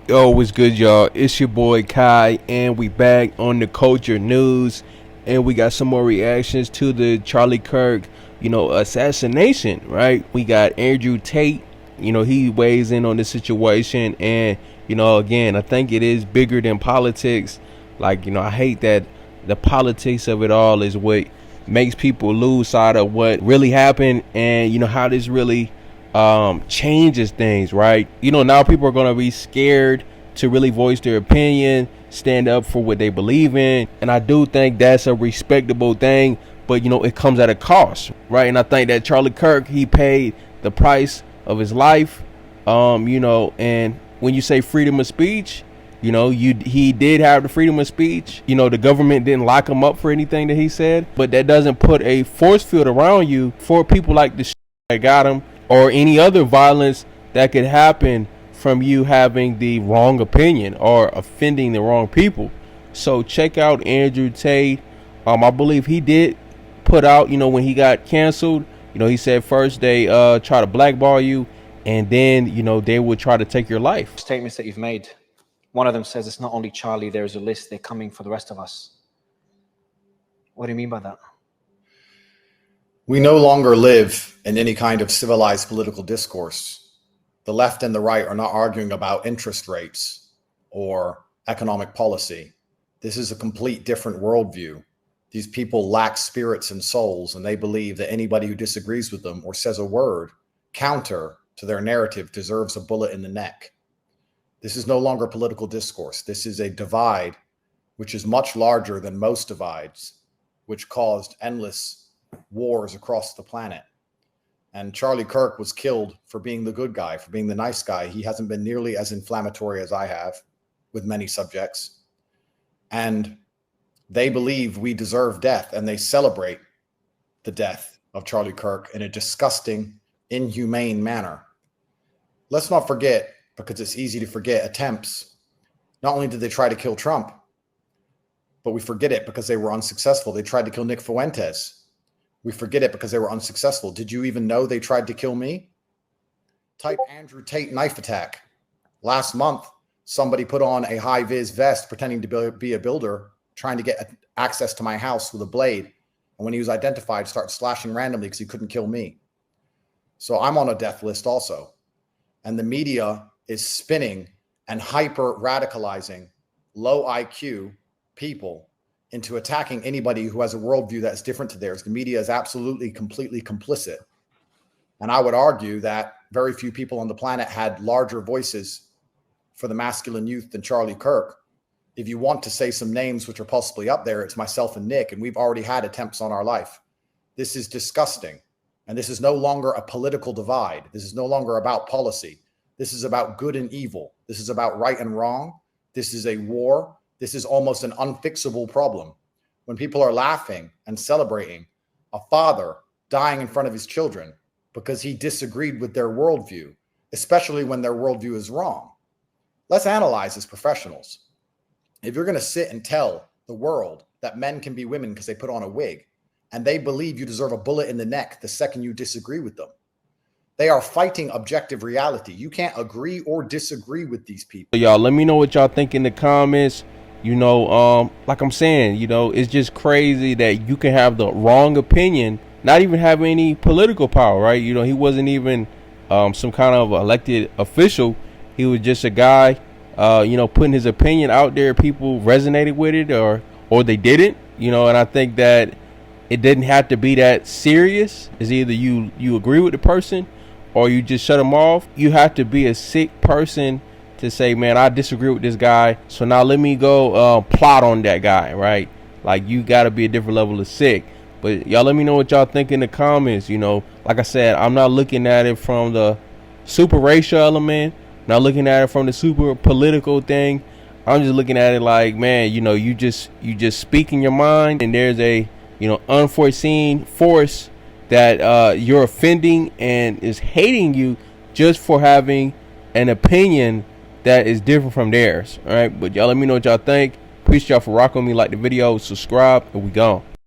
Yo, what's good, y'all? It's your boy Kai, and we back on the culture news, and we got some more reactions to the Charlie Kirk, assassination. Right? We got Andrew Tate. He weighs in on the situation, and again, I think it is bigger than politics. I hate that the politics of it all is what makes people lose sight of what really happened, and how this really changes things, right? Now people are going to be scared to really voice their opinion, stand up for what they believe in, and I do think that's a respectable thing, but it comes at a cost, right? And I think that Charlie Kirk, he paid the price of his life, and when you say freedom of speech, he did have the freedom of speech. The government didn't lock him up for anything that he said, but that doesn't put a force field around you for people like the that got him, or any other violence that could happen from you having the wrong opinion or offending the wrong people. So check out Andrew Tate. I believe he did put out, when he got canceled, he said first they try to blackball you, and then, they would try to take your life. Statements that you've made. One of them says it's not only Charlie, there's a list, they're coming for the rest of us. What do you mean by that? We no longer live in any kind of civilized political discourse. The left and the right are not arguing about interest rates or economic policy. This is a complete different worldview. These people lack spirits and souls, and they believe that anybody who disagrees with them or says a word counter to their narrative deserves a bullet in the neck. This is no longer political discourse. This is a divide which is much larger than most divides, which caused endless wars across the planet. And Charlie Kirk was killed for being the good guy, for being the nice guy. He hasn't been nearly as inflammatory as I have with many subjects. And they believe we deserve death, and they celebrate the death of Charlie Kirk in a disgusting, inhumane manner. Let's not forget, because it's easy to forget, attempts. Not only did they try to kill Trump, but we forget it because they were unsuccessful. They tried to kill Nick Fuentes. We forget it because they were unsuccessful. Did you even know they tried to kill me? Type Andrew Tate knife attack. Last month, somebody put on a high-vis vest pretending to be a builder, trying to get access to my house with a blade. And when he was identified, started slashing randomly because he couldn't kill me. So I'm on a death list also. And the media is spinning and hyper-radicalizing low IQ people into attacking anybody who has a worldview that's different to theirs. The media is absolutely, completely complicit. And I would argue that very few people on the planet had larger voices for the masculine youth than Charlie Kirk. If you want to say some names which are possibly up there, it's myself and Nick, and we've already had attempts on our life. This is disgusting. And this is no longer a political divide. This is no longer about policy. This is about good and evil. This is about right and wrong. This is a war. This is almost an unfixable problem. When people are laughing and celebrating a father dying in front of his children because he disagreed with their worldview, especially when their worldview is wrong. Let's analyze as professionals. If you're going to sit and tell the world that men can be women because they put on a wig, and they believe you deserve a bullet in the neck the second you disagree with them, they are fighting objective reality. You can't agree or disagree with these people. Y'all, let me know what y'all think in the comments. Like I'm saying, it's just crazy that you can have the wrong opinion, not even have any political power, right? He wasn't even some kind of elected official. He was just a guy, putting his opinion out there. People resonated with it or they didn't, and I think that it didn't have to be that serious. It's either you agree with the person or you just shut them off. You have to be a sick person to say, man, I disagree with this guy, so now let me go plot on that guy, right? Like, you got to be a different level of sick. But y'all let me know what y'all think in the comments. Like I said, I'm not looking at it from the super racial element, not looking at it from the super political thing. I'm just looking at it like, man, you just speaking your mind, and there's a unforeseen force that you're offending and is hating you just for having an opinion that is different from theirs. All right, but y'all let me know what y'all think. Appreciate y'all for rocking with me. Like the video, subscribe, and we gone.